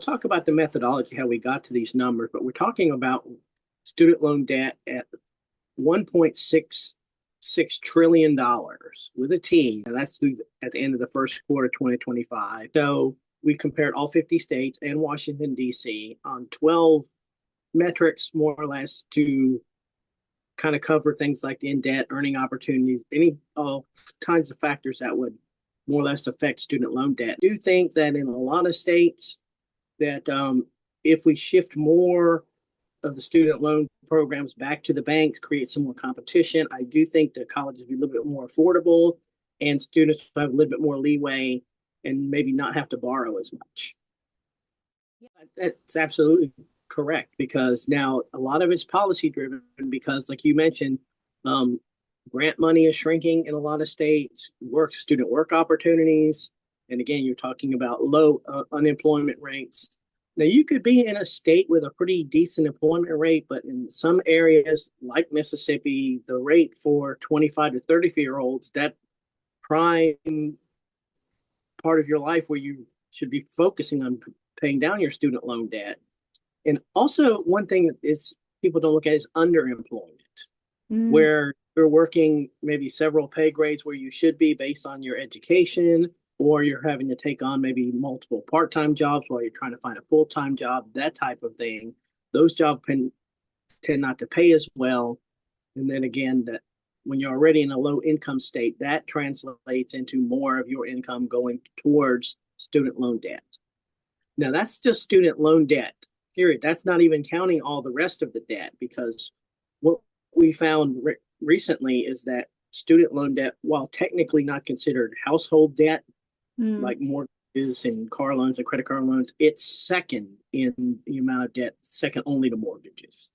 talk about the methodology, how we got to these numbers, but we're talking about student loan debt at $1.66 trillion with a T, and that's through at the end of the first quarter 2025. So we compared all 50 states and Washington, D.C. on 12 metrics, more or less, to kind of cover things like in debt, earning opportunities, any all kinds of factors that would more or less affect student loan debt. I do think that in a lot of states that if we shift more of the student loan programs back to the banks, create some more competition, I do think the colleges will be a little bit more affordable and students will have a little bit more leeway and maybe not have to borrow as much. Yeah, that's absolutely correct, because now a lot of it's policy driven because, like you mentioned, grant money is shrinking in a lot of states, student work opportunities. And again, you're talking about low unemployment rates. Now, you could be in a state with a pretty decent employment rate, but in some areas like Mississippi, the rate for 25 to 34-year-olds, that prime part of your life where you should be focusing on paying down your student loan debt. And also, one thing that is people don't look at is underemployment, where you're working maybe several pay grades where you should be based on your education, or you're having to take on maybe multiple part-time jobs while you're trying to find a full-time job, that type of thing. Those jobs tend not to pay as well. And then again, that when you're already in a low income state, that translates into more of your income going towards student loan debt. Now, that's just student loan debt, period. That's not even counting all the rest of the debt, because what we found recently is that student loan debt, while technically not considered household debt, like mortgages and car loans and credit card loans, it's second in the amount of debt, second only to mortgages.